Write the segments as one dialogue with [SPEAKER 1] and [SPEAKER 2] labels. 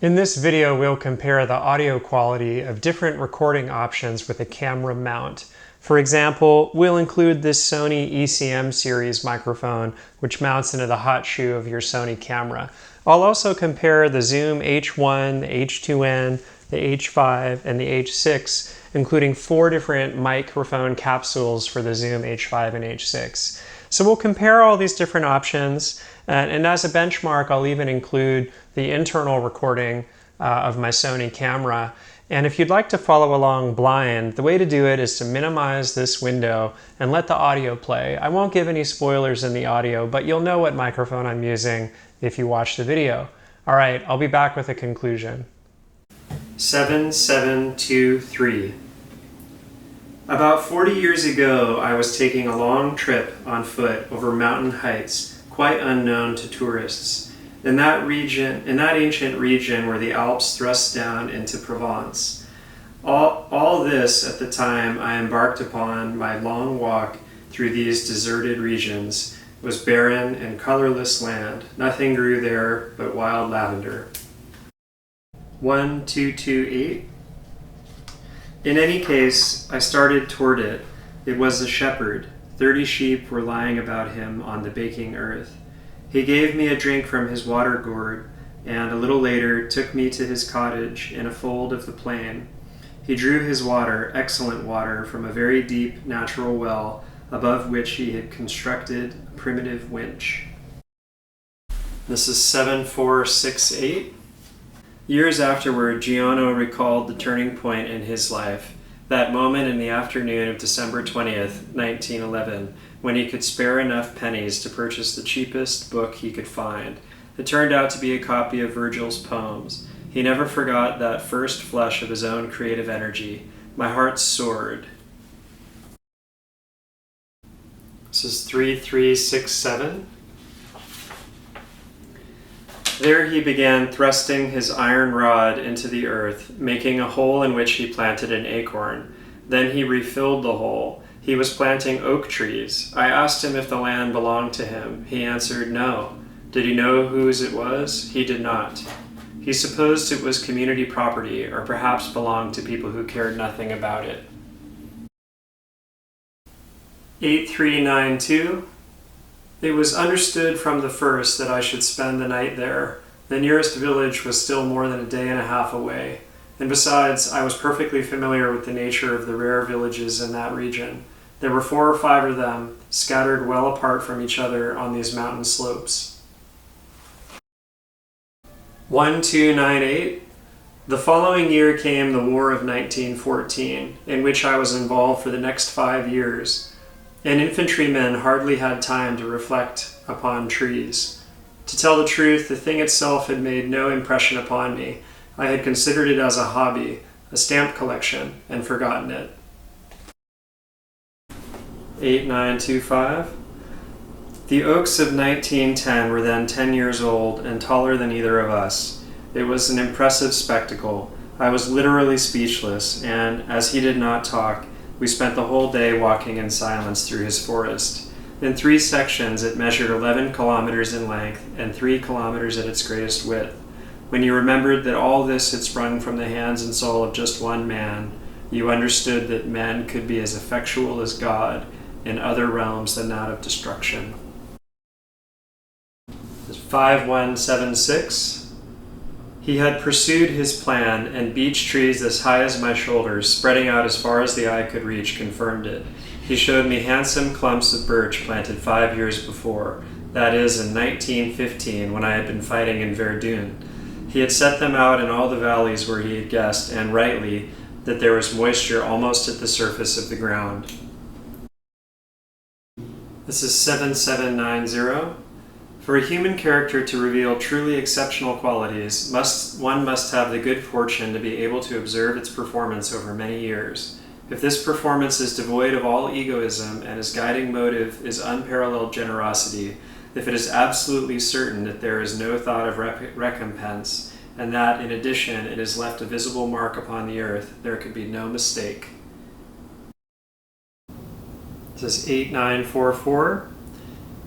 [SPEAKER 1] In this video, we'll compare the audio quality of different recording options with a camera mount. For example, we'll include this Sony ECM series microphone, which mounts into the hot shoe of your Sony camera. I'll also compare the Zoom H1, the H2n, the H5, and the H6, including 4 different microphone capsules for the Zoom H5 and H6. So we'll compare all these different options, and as a benchmark, I'll even include the internal recording of my Sony camera. And if you'd like to follow along blind, the way to do it is to minimize this window and let the audio play. I won't give any spoilers in the audio, but you'll know what microphone I'm using if you watch the video. All right, I'll be back with a conclusion. 7723. About 40 years ago, I was taking a long trip on foot over mountain heights, quite unknown to tourists, in that ancient region where the Alps thrust down into Provence. All this at the time I embarked upon my long walk through these deserted regions was barren and colorless land. Nothing grew there but wild lavender. 1228. In any case, I started toward it. It was a shepherd. 30 sheep were lying about him on the baking earth. He gave me a drink from his water gourd, and a little later took me to his cottage in a fold of the plain. He drew his water, excellent water, from a very deep natural well, above which he had constructed a primitive winch. This is 7468. Years afterward, Giano recalled the turning point in his life, that moment in the afternoon of December 20th, 1911, when he could spare enough pennies to purchase the cheapest book he could find. It turned out to be a copy of Virgil's poems. He never forgot that first flush of his own creative energy. My heart soared. This is 3367. There he began thrusting his iron rod into the earth, making a hole in which he planted an acorn. Then he refilled the hole. He was planting oak trees. I asked him if the land belonged to him. He answered no. Did he know whose it was? He did not. He supposed it was community property, or perhaps belonged to people who cared nothing about it. 8392. It was understood from the first that I should spend the night there. The nearest village was still more than a day and a half away. And besides, I was perfectly familiar with the nature of the rare villages in that region. There were 4 or 5 of them, scattered well apart from each other on these mountain slopes. 1298. The following year came the War of 1914, in which I was involved for the next 5 years. An infantryman hardly had time to reflect upon trees. To tell the truth, the thing itself had made no impression upon me. I had considered it as a hobby, a stamp collection, and forgotten it. 8925. The oaks of 1910 were then 10 years old and taller than either of us. It was an impressive spectacle. I was literally speechless, and as he did not talk, we spent the whole day walking in silence through his forest. In 3 sections, it measured 11 kilometers in length and 3 kilometers at its greatest width. When you remembered that all this had sprung from the hands and soul of just one man, you understood that men could be as effectual as God in other realms than that of destruction. 5176. He had pursued his plan, and beech trees as high as my shoulders, spreading out as far as the eye could reach, confirmed it. He showed me handsome clumps of birch planted 5 years before, that is, in 1915, when I had been fighting in Verdun. He had set them out in all the valleys where he had guessed, and rightly, that there was moisture almost at the surface of the ground. This is 7790. For a human character to reveal truly exceptional qualities, one must have the good fortune to be able to observe its performance over many years. If this performance is devoid of all egoism and its guiding motive is unparalleled generosity, if it is absolutely certain that there is no thought of recompense, and that, in addition, it has left a visible mark upon the earth, there could be no mistake. This is 8944.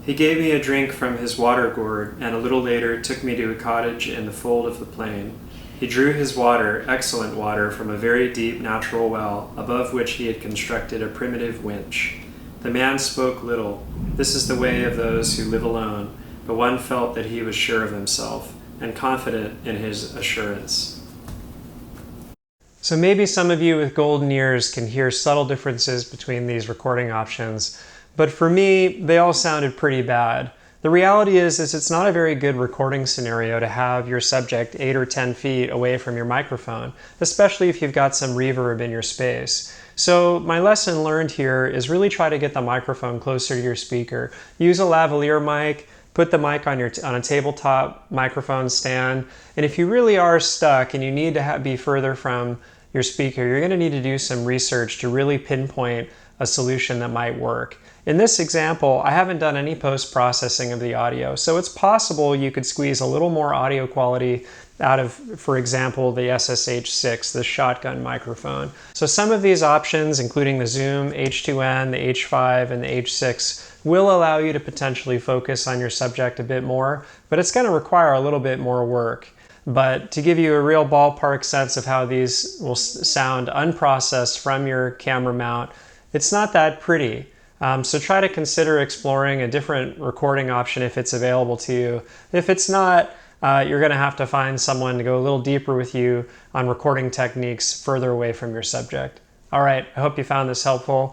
[SPEAKER 1] He gave me a drink from his water gourd, and a little later took me to a cottage in the fold of the plain. He drew his water, excellent water, from a very deep natural well, above which he had constructed a primitive winch. The man spoke little. This is the way of those who live alone, but one felt that he was sure of himself, and confident in his assurance. So maybe some of you with golden ears can hear subtle differences between these recording options, but for me, they all sounded pretty bad. The reality is it's not a very good recording scenario to have your subject 8 or 10 feet away from your microphone, especially if you've got some reverb in your space. So my lesson learned here is really try to get the microphone closer to your speaker. Use a lavalier mic, put the mic on a tabletop microphone stand, and if you really are stuck and you need to be further from your speaker, you're going to need to do some research to really pinpoint a solution that might work. In this example, I haven't done any post-processing of the audio, so it's possible you could squeeze a little more audio quality out of, for example, the SSH-6, the shotgun microphone. So some of these options, including the Zoom, H2n, the H5, and the H6, will allow you to potentially focus on your subject a bit more, but it's going to require a little bit more work. But to give you a real ballpark sense of how these will sound unprocessed from your camera mount, it's not that pretty. So try to consider exploring a different recording option if it's available to you. If it's not, you're going to have to find someone to go a little deeper with you on recording techniques further away from your subject. All right, I hope you found this helpful.